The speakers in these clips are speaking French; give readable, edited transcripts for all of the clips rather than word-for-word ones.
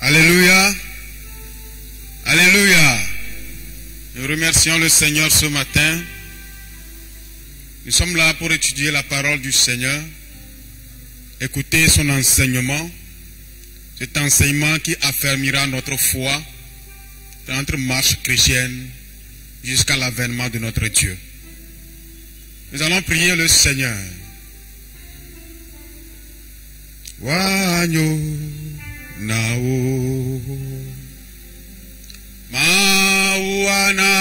Alléluia. Alléluia. Nous remercions le Seigneur ce matin. Nous sommes là pour étudier la parole du Seigneur, écouter son enseignement, cet enseignement qui affermira notre foi dans notre marche chrétienne jusqu'à l'avènement de notre Dieu. Nous allons prier le Seigneur. Wanyo nao mauana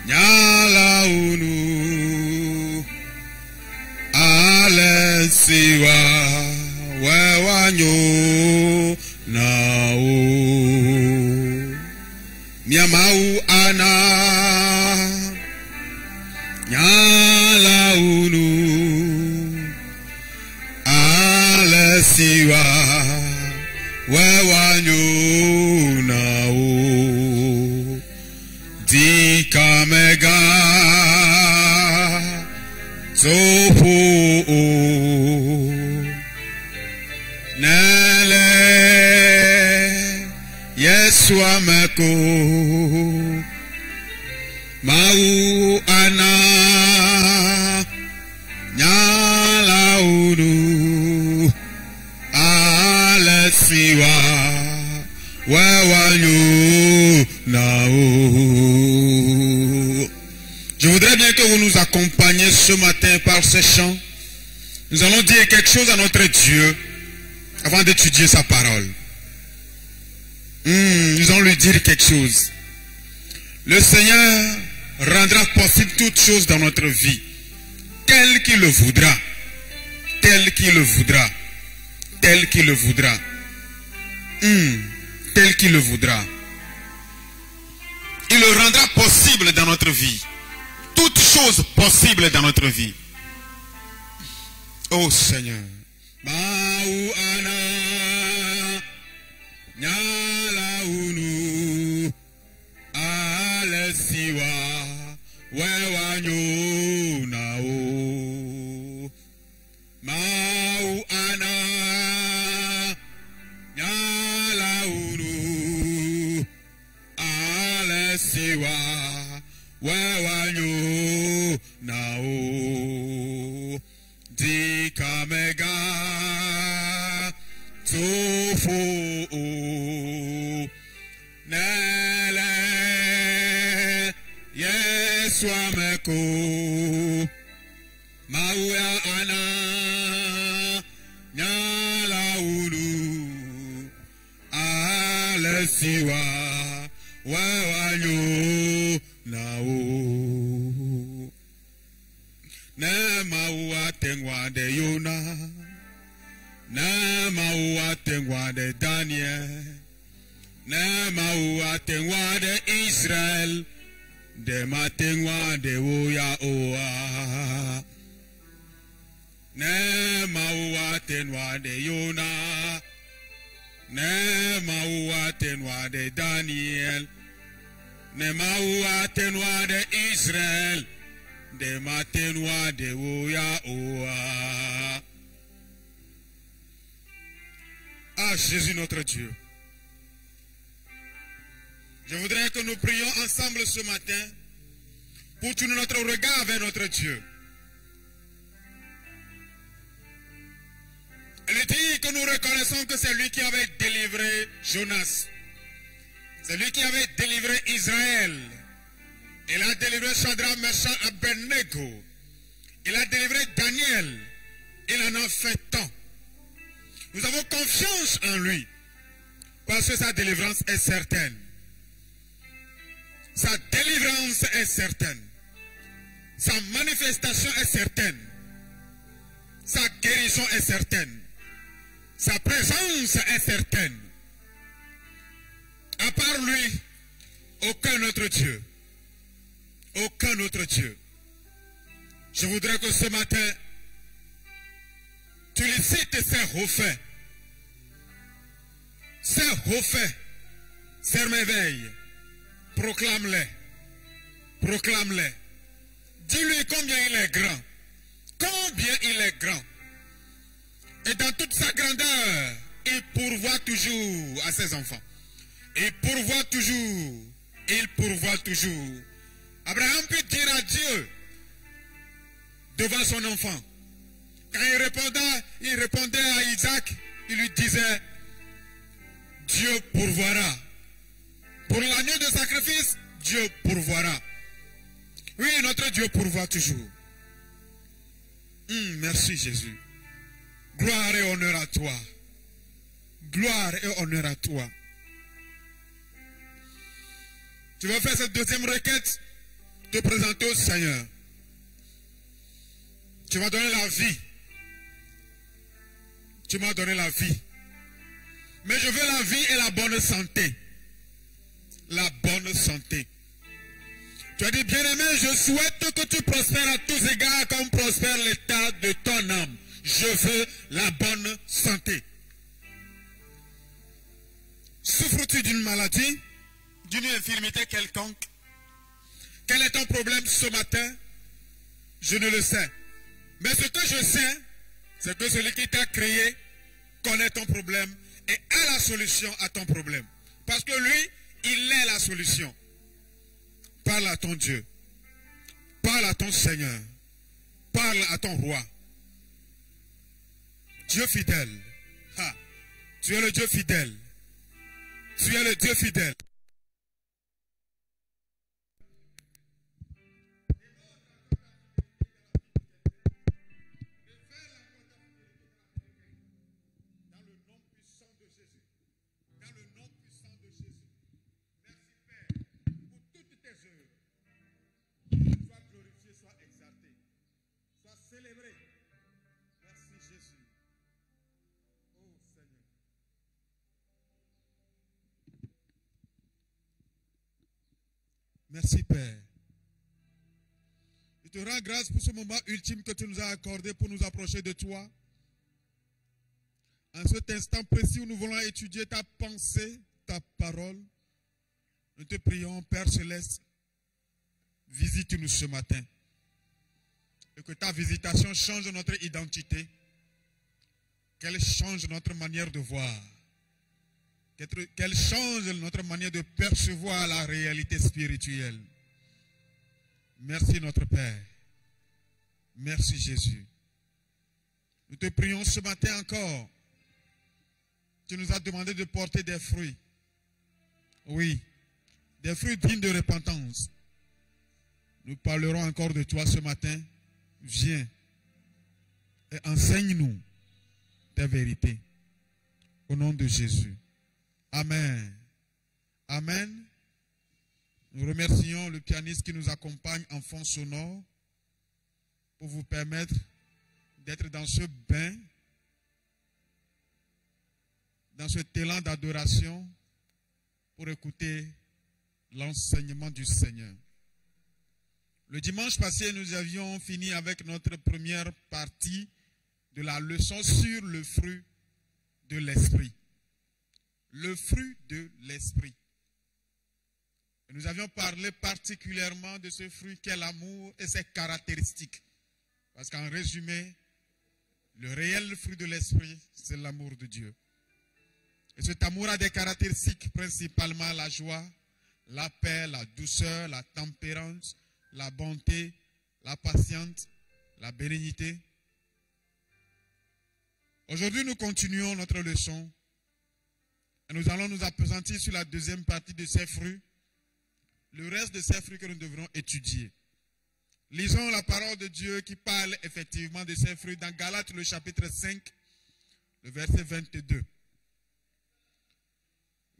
nyala unu alesiwa wewanyo nao miamau ana nyala unu alesiwa wewanyo nao dikamega zopo nele Yesu ameko mau ana nyala unu alesiwa wewanyo nao. Je voudrais bien que vous nous accompagniez ce matin par ces chants. Nous allons dire quelque chose à notre Dieu avant d'étudier sa parole. Nous allons lui dire quelque chose. Le Seigneur rendra possible toutes choses dans notre vie, tel qu'il le voudra, tel qu'il le voudra, tel qu'il le voudra, tel qu'il le voudra. Il le rendra possible dans notre vie. Toutes choses possibles dans notre vie. Oh Seigneur. Wewanyo nao dikamega tofu nele Yesu ameko mauya ana nyala unu alesiwa wewanyo nao ne maua tengwa de Yona, ne maua tengwa de Daniel, ne maua tengwa de Israël, de ma tengwa de Oya Oa, ne maua tengwa de Yona, ne maua tengwa de Daniel, ne maua tengwa de Israël, de matenwa de Oya Oa. Ah, Jésus notre Dieu. Je voudrais que nous prions ensemble ce matin pour tourner notre regard vers notre Dieu. Il dit que nous reconnaissons que c'est lui qui avait délivré Jonas. C'est lui qui avait délivré Israël. Il a délivré Shadrach, Meshach, Abednego. Il a délivré Daniel. Il en a fait tant. Nous avons confiance en lui. Parce que sa délivrance est certaine. Sa délivrance est certaine. Sa manifestation est certaine. Sa guérison est certaine. Sa présence est certaine. À part lui, aucun autre Dieu. Aucun autre Dieu. Je voudrais que ce matin, tu lui cites ses hauts faits. Ses hauts faits, ses merveilles. Proclame-les. Proclame-les. Dis-lui combien il est grand. Combien il est grand. Et dans toute sa grandeur, il il pourvoit toujours à ses enfants. Il pourvoit toujours. Il pourvoit toujours. Abraham peut dire à Dieu devant son enfant. Quand il répondait à Isaac, il lui disait, Dieu pourvoira. Pour l'agneau de sacrifice, Dieu pourvoira. Oui, notre Dieu pourvoit toujours. Merci Jésus. Gloire et honneur à toi. Gloire et honneur à toi. Tu vas faire cette deuxième requête, te présenter au Seigneur. Tu m'as donné la vie. Tu m'as donné la vie. Mais je veux la vie et la bonne santé. La bonne santé. Tu as dit, bien-aimé, je souhaite que tu prospères à tous égards comme prospère l'état de ton âme. Je veux la bonne santé. Souffres-tu d'une maladie, d'une infirmité quelconque? Quel est ton problème ce matin? Je ne le sais. Mais ce que je sais, c'est que celui qui t'a créé connaît ton problème et a la solution à ton problème. Parce que lui, il est la solution. Parle à ton Dieu. Parle à ton Seigneur. Parle à ton roi. Dieu fidèle. Ah, tu es le Dieu fidèle. Tu es le Dieu fidèle. Dans le nom puissant de Jésus. Dans le nom puissant de Jésus. Merci Père pour toutes tes œuvres. Sois glorifié, sois exalté. Sois célébré. Merci Jésus. Oh Seigneur. Merci Père. Je te rends grâce pour ce moment ultime que tu nous as accordé pour nous approcher de toi. En cet instant précis où nous voulons étudier ta pensée, ta parole, nous te prions, Père Céleste, visite-nous ce matin. Et que ta visitation change notre identité, qu'elle change notre manière de voir, qu'elle change notre manière de percevoir la réalité spirituelle. Merci notre Père. Merci Jésus. Nous te prions ce matin encore. Tu nous as demandé de porter des fruits. Oui, des fruits dignes de repentance. Nous parlerons encore de toi ce matin. Viens et enseigne-nous ta vérité. Au nom de Jésus. Amen. Amen. Nous remercions le pianiste qui nous accompagne en fond sonore pour vous permettre d'être dans ce bain, dans cet élan d'adoration pour écouter l'enseignement du Seigneur. Le dimanche passé, nous avions fini avec notre première partie de la leçon sur le fruit de l'esprit. Le fruit de l'esprit. Nous avions parlé particulièrement de ce fruit qu'est l'amour et ses caractéristiques. Parce qu'en résumé, le réel fruit de l'esprit, c'est l'amour de Dieu. Et cet amour a des caractéristiques, principalement la joie, la paix, la douceur, la tempérance, la bonté, la patience, la bénignité. Aujourd'hui, nous continuons notre leçon et nous allons nous appesantir sur la deuxième partie de ces fruits, le reste de ces fruits que nous devrons étudier. Lisons la parole de Dieu qui parle effectivement de ces fruits dans Galates, le chapitre 5, le verset 22.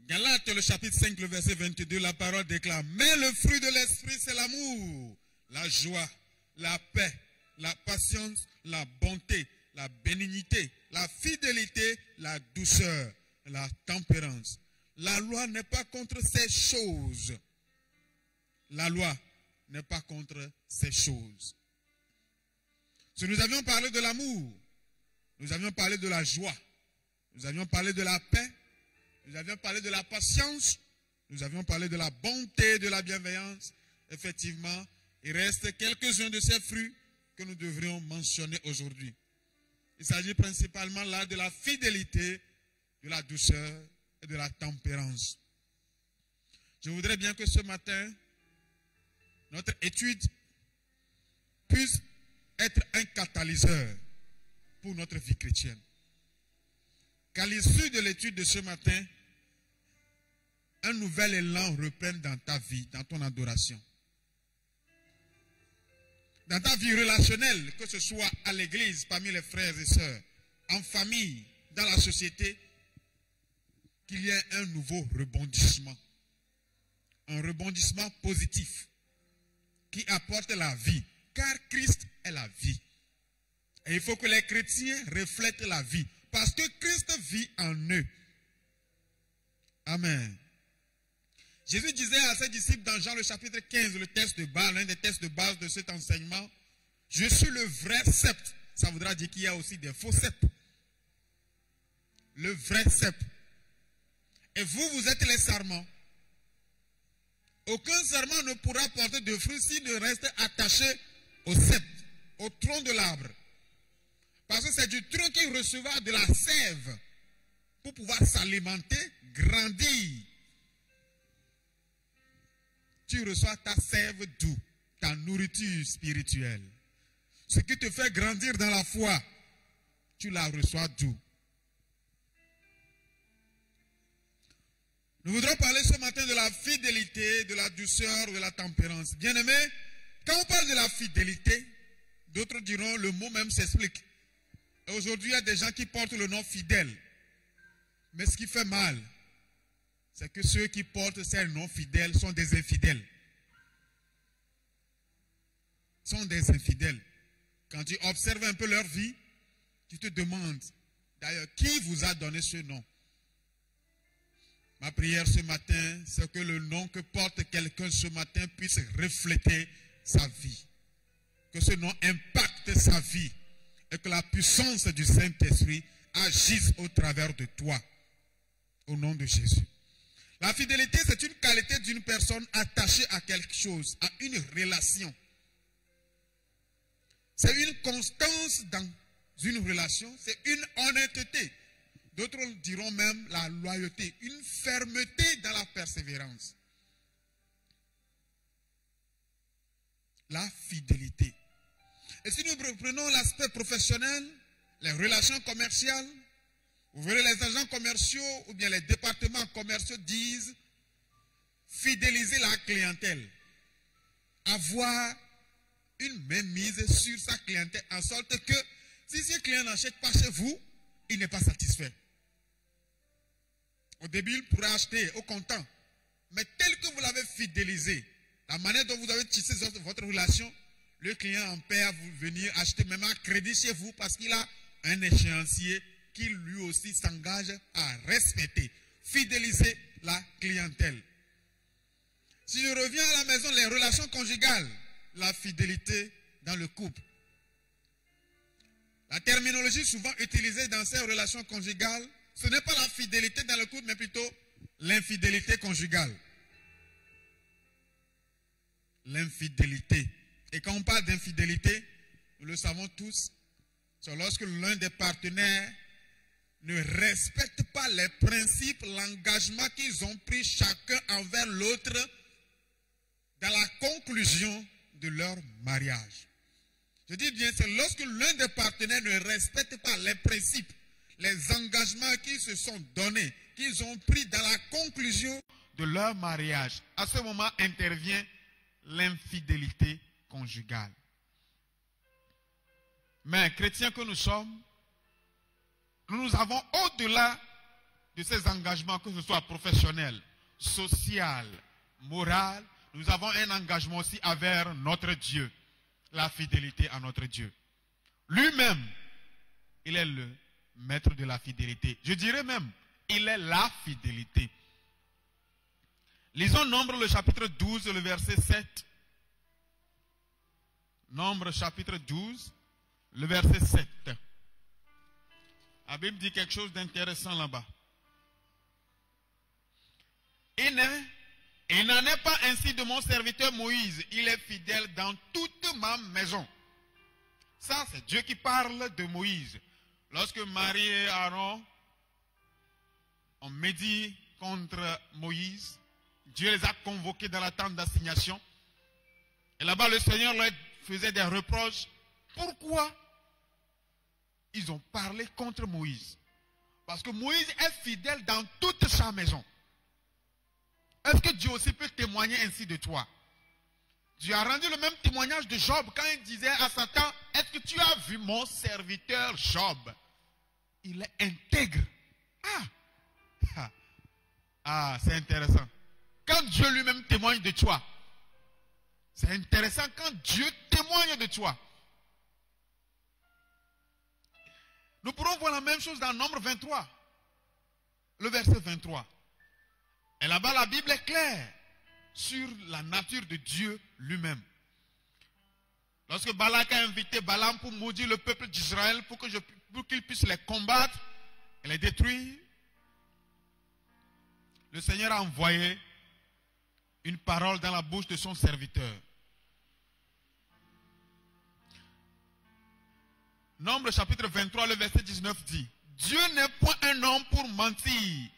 Galates, le chapitre 5, le verset 22, la parole déclare: mais le fruit de l'esprit, c'est l'amour, la joie, la paix, la patience, la bonté, la bénignité, la fidélité, la douceur, la tempérance. La loi n'est pas contre ces choses. La loi n'est pas contre ces choses. Si nous avions parlé de l'amour, nous avions parlé de la joie, nous avions parlé de la paix, nous avions parlé de la patience, nous avions parlé de la bonté, de la bienveillance. Effectivement, il reste quelques-uns de ces fruits que nous devrions mentionner aujourd'hui. Il s'agit principalement là de la fidélité de la douceur et de la tempérance. Je voudrais bien que ce matin, notre étude puisse être un catalyseur pour notre vie chrétienne. Qu'à l'issue de l'étude de ce matin, un nouvel élan reprenne dans ta vie, dans ton adoration. Dans ta vie relationnelle, que ce soit à l'église, parmi les frères et sœurs, en famille, dans la société, qu'il y ait un nouveau rebondissement. Un rebondissement positif qui apporte la vie. Car Christ est la vie. Et il faut que les chrétiens reflètent la vie. Parce que Christ vit en eux. Amen. Jésus disait à ses disciples dans Jean le chapitre 15, le texte de base, l'un des textes de base de cet enseignement, je suis le vrai cep. Ça voudra dire qu'il y a aussi des faux cep. Le vrai cep. Et vous, vous êtes les sarments. Aucun sarment ne pourra porter de fruits s'il ne reste attaché au cep, au tronc de l'arbre. Parce que c'est du tronc qu'il recevra de la sève pour pouvoir s'alimenter, grandir. Tu reçois ta sève d'où? Ta nourriture spirituelle. Ce qui te fait grandir dans la foi, tu la reçois d'où? Nous voudrons parler ce matin de la fidélité, de la douceur, de la tempérance. Bien-aimés, quand on parle de la fidélité, d'autres diront le mot même s'explique. Aujourd'hui, il y a des gens qui portent le nom fidèle. Mais ce qui fait mal, c'est que ceux qui portent ces noms fidèles sont des infidèles. Sont des infidèles. Quand tu observes un peu leur vie, tu te demandes, d'ailleurs, qui vous a donné ce nom? Ma prière ce matin, c'est que le nom que porte quelqu'un ce matin puisse refléter sa vie. Que ce nom impacte sa vie. Et que la puissance du Saint-Esprit agisse au travers de toi. Au nom de Jésus. La fidélité, c'est une qualité d'une personne attachée à quelque chose, à une relation. C'est une constance dans une relation, c'est une honnêteté. D'autres diront même la loyauté, une fermeté dans la persévérance. La fidélité. Et si nous reprenons l'aspect professionnel, les relations commerciales, vous verrez les agents commerciaux ou bien les départements commerciaux disent fidéliser la clientèle. Avoir une mainmise sur sa clientèle en sorte que si ce client n'achète pas chez vous, il n'est pas satisfait. Au début, il pourra acheter au comptant. Mais tel que vous l'avez fidélisé, la manière dont vous avez tissé votre relation, le client en paie à vous venir acheter même un crédit chez vous parce qu'il a un échéancier qui lui aussi s'engage à respecter, fidéliser la clientèle. Si je reviens à la maison, les relations conjugales, la fidélité dans le couple. La terminologie souvent utilisée dans ces relations conjugales, ce n'est pas la fidélité dans le couple, mais plutôt l'infidélité conjugale. L'infidélité. Et quand on parle d'infidélité, nous le savons tous, c'est lorsque l'un des partenaires ne respecte pas les principes, l'engagement qu'ils ont pris chacun envers l'autre dans la conclusion de leur mariage. Je dis bien, c'est lorsque l'un des partenaires ne respecte pas les principes, les engagements qu'ils se sont donnés, qu'ils ont pris dans la conclusion de leur mariage. À ce moment intervient l'infidélité conjugale. Mais chrétiens que nous sommes, nous avons au-delà de ces engagements, que ce soit professionnel, social, moral, nous avons un engagement aussi envers notre Dieu, la fidélité à notre Dieu. Lui-même, il est le maître de la fidélité. Je dirais même, il est la fidélité. Lisons Nombre le chapitre 12, le verset 7. Nombre chapitre 12, le verset 7. La Bible dit quelque chose d'intéressant là-bas. Il n'en est pas ainsi de mon serviteur Moïse. Il est fidèle dans toute ma maison. Ça, c'est Dieu qui parle de Moïse. Lorsque Marie et Aaron ont médit contre Moïse. Dieu les a convoqués dans la tente d'assignation. Et là-bas, le Seigneur leur faisait des reproches. Pourquoi ils ont parlé contre Moïse? Parce que Moïse est fidèle dans toute sa maison. Est-ce que Dieu aussi peut témoigner ainsi de toi? Dieu a rendu le même témoignage de Job quand il disait à Satan, est-ce que tu as vu mon serviteur Job? Il est intègre. Ah, c'est intéressant. Quand Dieu lui-même témoigne de toi, c'est intéressant quand Dieu témoigne de toi. Nous pourrons voir la même chose dans Nombre 23, le verset 23. Et là-bas, la Bible est claire sur la nature de Dieu lui-même. Lorsque Balak a invité Balaam pour maudire le peuple d'Israël pour qu'il puisse les combattre et les détruire, le Seigneur a envoyé une parole dans la bouche de son serviteur. Nombre chapitre 23, le verset 19 dit, Dieu n'est point un homme pour mentir,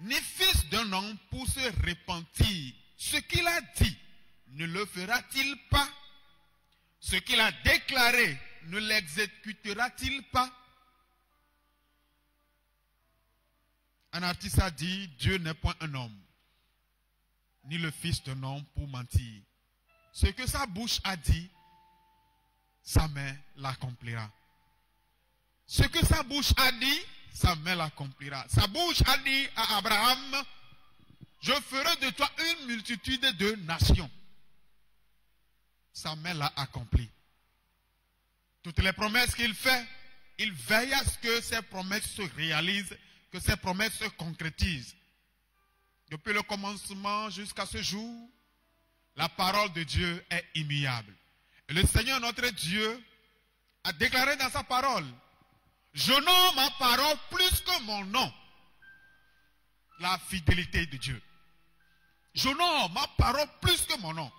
ni fils d'un homme pour se repentir. Ce qu'il a dit, ne le fera-t-il pas? Ce qu'il a déclaré, ne l'exécutera-t-il pas? Un artiste a dit, Dieu n'est point un homme, ni le fils d'un homme pour mentir. Ce que sa bouche a dit, sa main l'accomplira. Ce que sa bouche a dit, sa main l'accomplira. Sa bouche a dit à Abraham, je ferai de toi une multitude de nations. Sa main l'a accompli. Toutes les promesses qu'il fait, il veille à ce que ces promesses se réalisent, que ces promesses se concrétisent. Depuis le commencement jusqu'à ce jour, la parole de Dieu est immuable. Et le Seigneur notre Dieu a déclaré dans sa parole, je nomme ma parole plus que mon nom. La fidélité de Dieu. Je nomme ma parole plus que mon nom.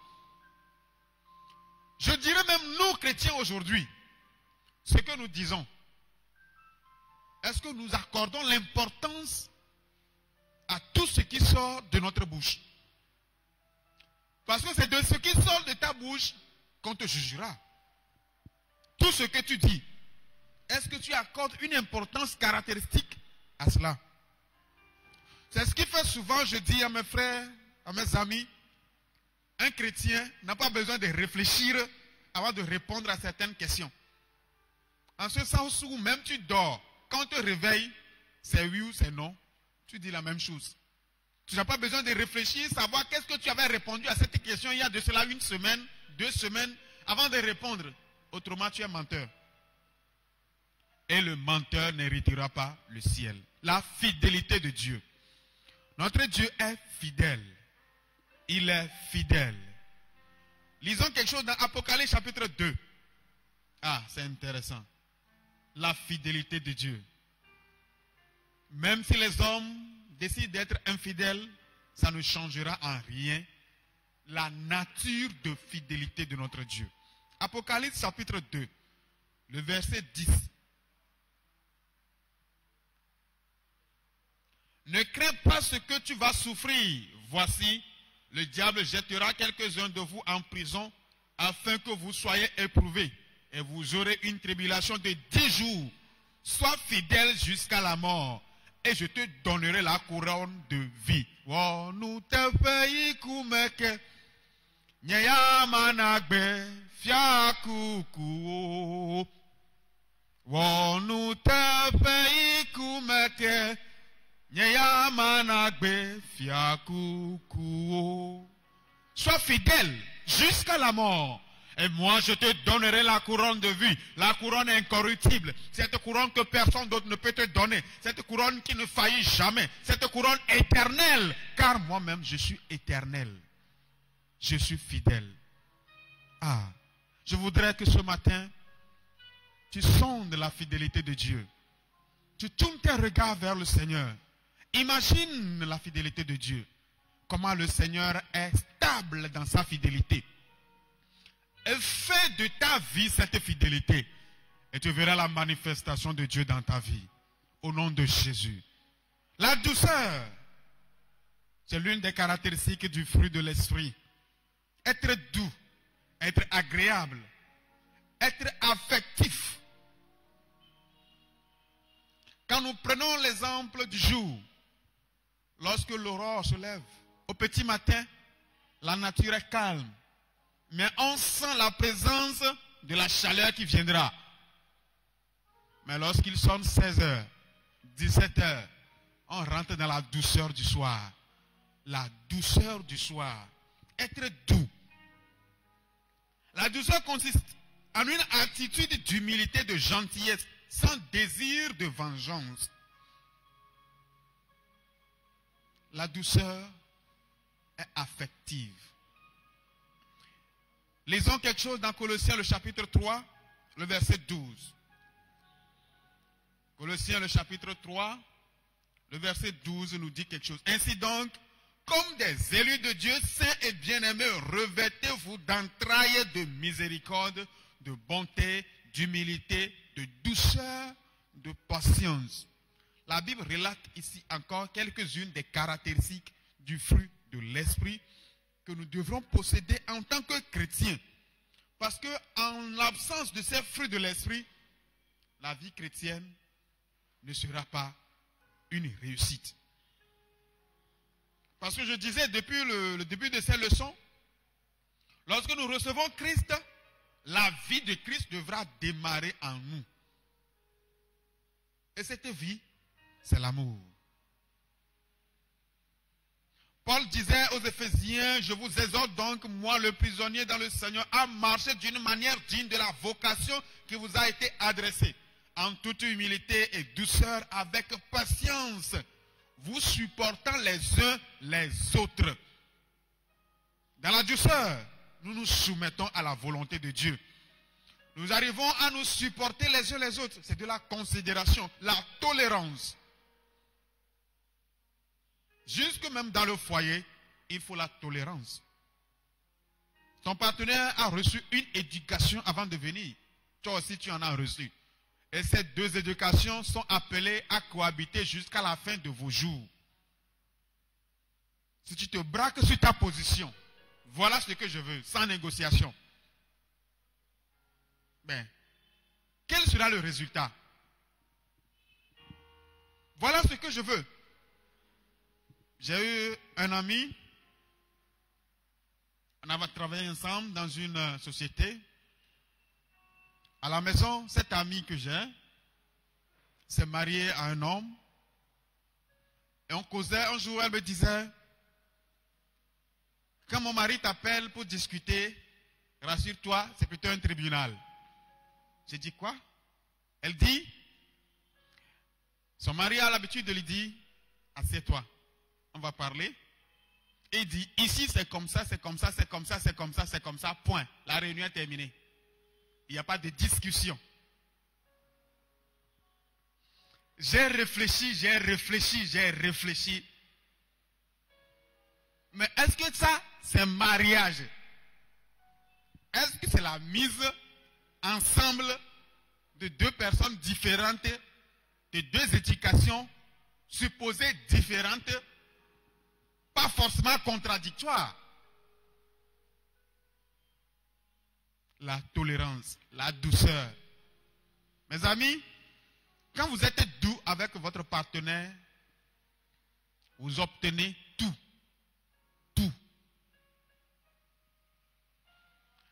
Je dirais même nous chrétiens aujourd'hui, ce que nous disons. Est-ce que nous accordons l'importance à tout ce qui sort de notre bouche? Parce que c'est de ce qui sort de ta bouche qu'on te jugera. Tout ce que tu dis, est-ce que tu accordes une importance caractéristique à cela? C'est ce qui fait souvent, je dis à mes frères, à mes amis, un chrétien n'a pas besoin de réfléchir avant de répondre à certaines questions. En ce sens où même tu dors, quand on te réveille, c'est oui ou c'est non, tu dis la même chose. Tu n'as pas besoin de réfléchir, savoir qu'est-ce que tu avais répondu à cette question il y a de cela 1 semaine, 2 semaines, avant de répondre. Autrement, tu es menteur. Et le menteur n'héritera pas le ciel. La fidélité de Dieu. Notre Dieu est fidèle. Il est fidèle. Lisons quelque chose dans Apocalypse chapitre 2. Ah, c'est intéressant. La fidélité de Dieu. Même si les hommes décident d'être infidèles, ça ne changera en rien la nature de fidélité de notre Dieu. Apocalypse chapitre 2, le verset 10. Ne crains pas ce que tu vas souffrir. Voici, le diable jettera quelques-uns de vous en prison afin que vous soyez éprouvés. Et vous aurez une tribulation de 10 jours. Sois fidèle jusqu'à la mort. Et je te donnerai la couronne de vie. Nous te payons Nyaya managbe fiakuku. Nous te payons Nyaya managbe fiakuku. Sois fidèle jusqu'à la mort. Et moi, je te donnerai la couronne de vie, la couronne incorruptible, cette couronne que personne d'autre ne peut te donner, cette couronne qui ne faillit jamais, cette couronne éternelle, car moi-même, je suis éternel. Je suis fidèle. Ah, je voudrais que ce matin, tu sondes la fidélité de Dieu. Tu tournes tes regards vers le Seigneur. Imagine la fidélité de Dieu. Comment le Seigneur est stable dans sa fidélité. Et fais de ta vie cette fidélité. Et tu verras la manifestation de Dieu dans ta vie. Au nom de Jésus. La douceur, c'est l'une des caractéristiques du fruit de l'esprit. Être doux, être agréable, être affectif. Quand nous prenons l'exemple du jour, lorsque l'aurore se lève, au petit matin, la nature est calme, mais on sent la présence de la chaleur qui viendra. Mais lorsqu'il sonne 16h, 17h, on rentre dans la douceur du soir. La douceur du soir. Être doux. La douceur consiste en une attitude d'humilité, de gentillesse, sans désir de vengeance. La douceur est affective. Lisons quelque chose dans Colossiens, le chapitre 3, le verset 12. Colossiens, le chapitre 3, le verset 12 nous dit quelque chose. Ainsi donc, comme des élus de Dieu, saints et bien-aimés, revêtez-vous d'entrailles de miséricorde, de bonté, d'humilité, de douceur, de patience. La Bible relate ici encore quelques-unes des caractéristiques du fruit de l'esprit que nous devrons posséder en tant que chrétiens. Parce que en l'absence de ces fruits de l'esprit, la vie chrétienne ne sera pas une réussite. Parce que je disais depuis le début de ces leçons, lorsque nous recevons Christ, la vie de Christ devra démarrer en nous. Et cette vie, c'est l'amour. Paul disait aux Éphésiens, je vous exhorte donc, moi le prisonnier dans le Seigneur, à marcher d'une manière digne de la vocation qui vous a été adressée, en toute humilité et douceur, avec patience, vous supportant les uns les autres. Dans la douceur, nous nous soumettons à la volonté de Dieu. Nous arrivons à nous supporter les uns les autres. C'est de la considération, la tolérance. Jusque même dans le foyer, il faut la tolérance. Ton partenaire a reçu une éducation avant de venir. Toi aussi, tu en as reçu. Et ces deux éducations sont appelées à cohabiter jusqu'à la fin de vos jours. Si tu te braques sur ta position, voilà ce que je veux, sans négociation. Ben, quel sera le résultat? Voilà ce que je veux. J'ai eu un ami, on avait travaillé ensemble dans une société. À la maison, cette amie que j'ai s'est mariée à un homme. Et on causait, un jour elle me disait, quand mon mari t'appelle pour discuter, rassure-toi, c'est plutôt un tribunal. J'ai dit quoi? Elle dit, son mari a l'habitude de lui dire, assieds-toi, on va parler. Et il dit, ici c'est comme ça, c'est comme ça, c'est comme ça, c'est comme ça, c'est comme ça, point. La réunion est terminée. Il n'y a pas de discussion. J'ai réfléchi. Mais est-ce que ça, c'est mariage? Est-ce que c'est la mise ensemble de deux personnes différentes, de deux éducations supposées différentes, pas forcément contradictoires? La tolérance, la douceur. Mes amis, quand vous êtes doux avec votre partenaire, vous obtenez tout. Tout.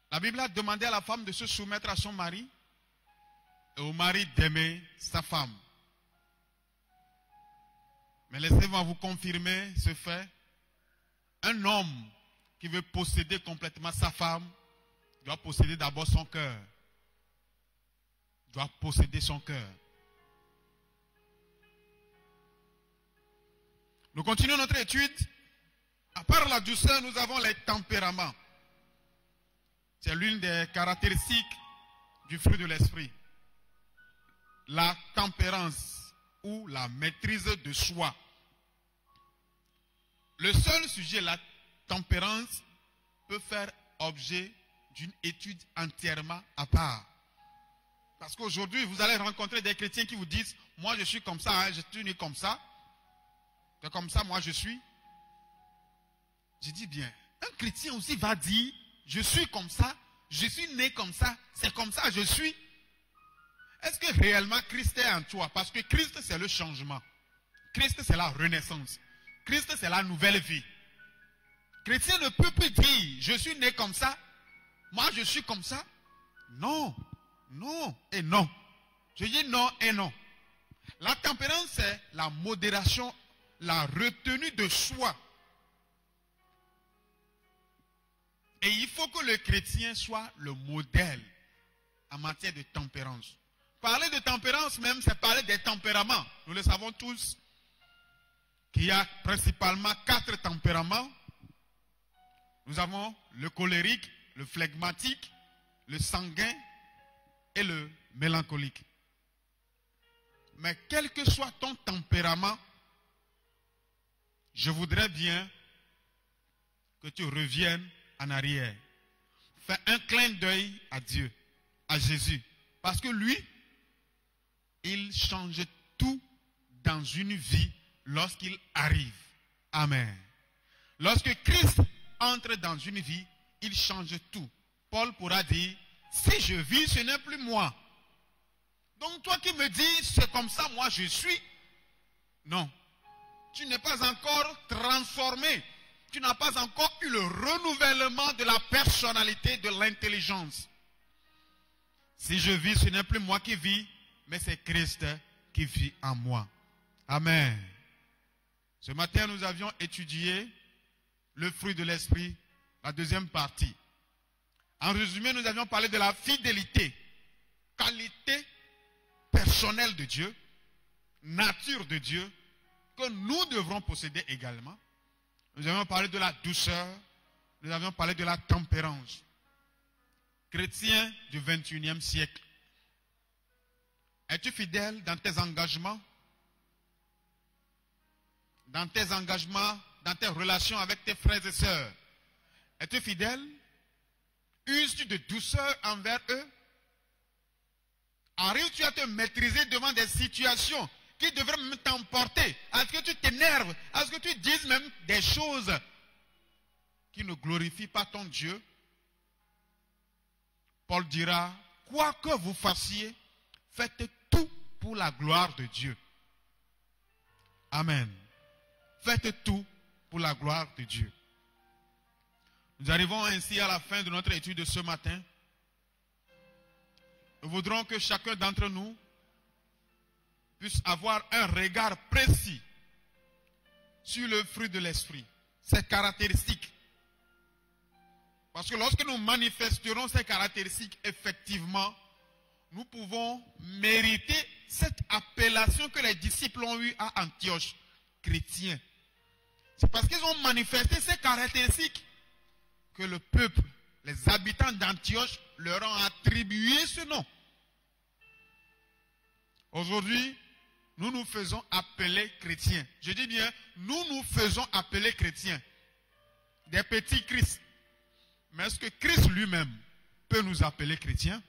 La Bible a demandé à la femme de se soumettre à son mari et au mari d'aimer sa femme. Mais laissez-moi vous confirmer ce fait. Un homme qui veut posséder complètement sa femme doit posséder d'abord son cœur. Doit posséder son cœur. Nous continuons notre étude. À part la douceur, nous avons les tempéraments. C'est l'une des caractéristiques du fruit de l'esprit. La tempérance ou la maîtrise de soi. Le seul sujet, la tempérance, peut faire objet d'une étude entièrement à part. Parce qu'aujourd'hui, vous allez rencontrer des chrétiens qui vous disent, moi je suis comme ça, je suis né comme ça. C'est comme ça, moi, je suis. Je dis bien, un chrétien aussi va dire, je suis comme ça, je suis né comme ça, c'est comme ça, je suis. Est-ce que réellement Christ est en toi? Parce que Christ, c'est le changement. Christ, c'est la renaissance. Christ, c'est la nouvelle vie. Chrétien ne peut plus dire, je suis né comme ça, moi je suis comme ça. Non, non et non. Je dis non et non. La tempérance, c'est la modération, la retenue de soi. Et il faut que le chrétien soit le modèle en matière de tempérance. Parler de tempérance même, c'est parler des tempéraments. Nous le savons tous qu'il y a principalement 4 tempéraments. Nous avons le colérique, le flegmatique, le sanguin et le mélancolique. Mais quel que soit ton tempérament, je voudrais bien que tu reviennes en arrière. Fais un clin d'œil à Dieu, à Jésus. Parce que lui, il change tout dans une vie lorsqu'il arrive. Amen. Lorsque Christ entre dans une vie, il change tout. Paul pourra dire, si je vis, ce n'est plus moi. Donc toi qui me dis, c'est comme ça, moi je suis. Non. Tu n'es pas encore transformé. Tu n'as pas encore eu le renouvellement de la personnalité, de l'intelligence. Si je vis, ce n'est plus moi qui vis, mais c'est Christ qui vit en moi. Amen. Ce matin, nous avions étudié le fruit de l'esprit, la deuxième partie. En résumé, nous avions parlé de la fidélité, qualité personnelle de Dieu, nature de Dieu, que nous devrons posséder également. Nous avions parlé de la douceur, nous avions parlé de la tempérance. Chrétien du 21e siècle, es-tu fidèle dans tes engagements? Dans tes engagements, dans tes relations avec tes frères et sœurs? Es-tu fidèle? Uses-tu de douceur envers eux? Arrives-tu à te maîtriser devant des situations qui devraient même t'emporter? Est-ce que tu t'énerves? Est-ce que tu dises même des choses qui ne glorifient pas ton Dieu? Paul dira, quoi que vous fassiez, faites tout pour la gloire de Dieu. Amen. Faites tout pour la gloire de Dieu. Nous arrivons ainsi à la fin de notre étude de ce matin. Nous voudrons que chacun d'entre nous puisse avoir un regard précis sur le fruit de l'esprit, ses caractéristiques. Parce que lorsque nous manifesterons ces caractéristiques, effectivement, nous pouvons mériter cette appellation que les disciples ont eue à Antioche, chrétiens. C'est parce qu'ils ont manifesté ces caractéristiques que le peuple, les habitants d'Antioche, leur ont attribué ce nom. Aujourd'hui, nous nous faisons appeler chrétiens. Je dis bien, nous nous faisons appeler chrétiens. Des petits Christ. Mais est-ce que Christ lui-même peut nous appeler chrétiens?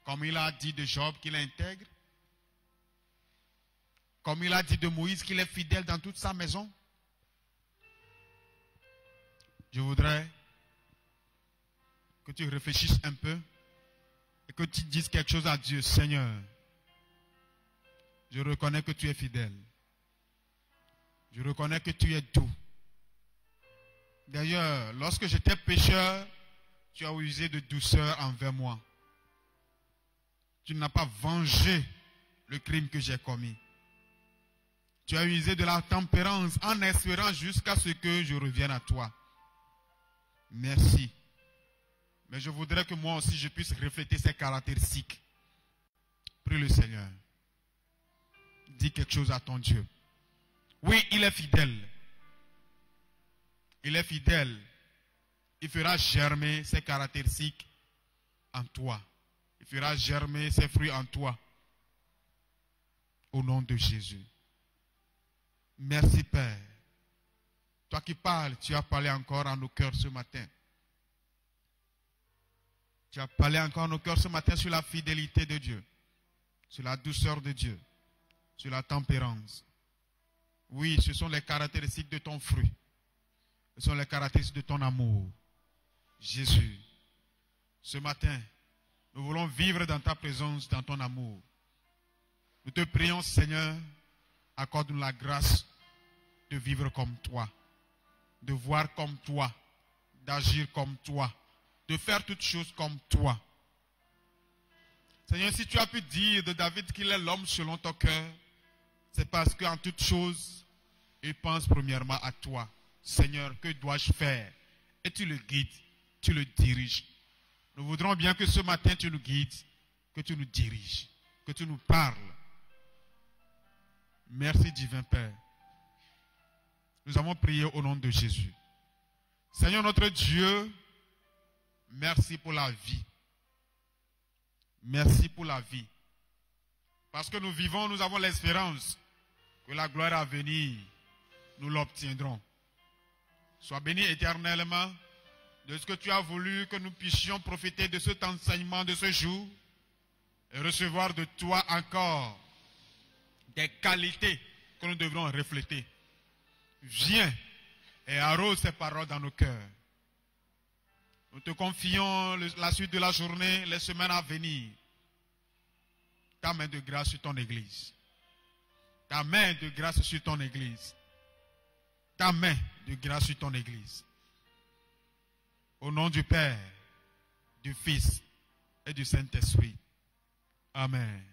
Comme il a dit de Job qu'il est intègre. Comme il a dit de Moïse qu'il est fidèle dans toute sa maison. Je voudrais que tu réfléchisses un peu et que tu dises quelque chose à Dieu. Seigneur, je reconnais que tu es fidèle. Je reconnais que tu es doux. D'ailleurs, lorsque j'étais pécheur, tu as usé de douceur envers moi. Tu n'as pas vengé le crime que j'ai commis. Tu as usé de la tempérance en espérant jusqu'à ce que je revienne à toi. Merci. Mais je voudrais que moi aussi je puisse refléter ces caractéristiques. Prie le Seigneur. Dis quelque chose à ton Dieu. Oui, il est fidèle. Il est fidèle. Il fera germer ses caractéristiques en toi. Il fera germer ses fruits en toi. Au nom de Jésus. Merci Père. Toi qui parles, tu as parlé encore à nos cœurs ce matin. Tu as parlé encore à nos cœurs ce matin sur la fidélité de Dieu, sur la douceur de Dieu, sur la tempérance. Oui, ce sont les caractéristiques de ton fruit. Ce sont les caractéristiques de ton amour. Jésus, ce matin, nous voulons vivre dans ta présence, dans ton amour. Nous te prions, Seigneur, accorde-nous la grâce de vivre comme toi, de voir comme toi, d'agir comme toi, de faire toutes choses comme toi. Seigneur, si tu as pu dire de David qu'il est l'homme selon ton cœur, c'est parce qu'en toutes choses, il pense premièrement à toi. Seigneur, que dois-je faire? Et tu le guides, tu le diriges. Nous voudrons bien que ce matin tu nous guides, que tu nous diriges, que tu nous parles. Merci divin Père. Nous avons prié au nom de Jésus. Seigneur notre Dieu, merci pour la vie. Merci pour la vie. Parce que nous vivons, nous avons l'espérance que la gloire à venir, nous l'obtiendrons. Sois béni éternellement de ce que tu as voulu que nous puissions profiter de cet enseignement de ce jour et recevoir de toi encore des qualités que nous devrons refléter. Viens et arrose ces paroles dans nos cœurs. Nous te confions la suite de la journée, les semaines à venir. Ta main de grâce sur ton Église. Ta main de grâce sur ton Église. Ta main de grâce sur ton Église. Au nom du Père, du Fils et du Saint-Esprit. Amen.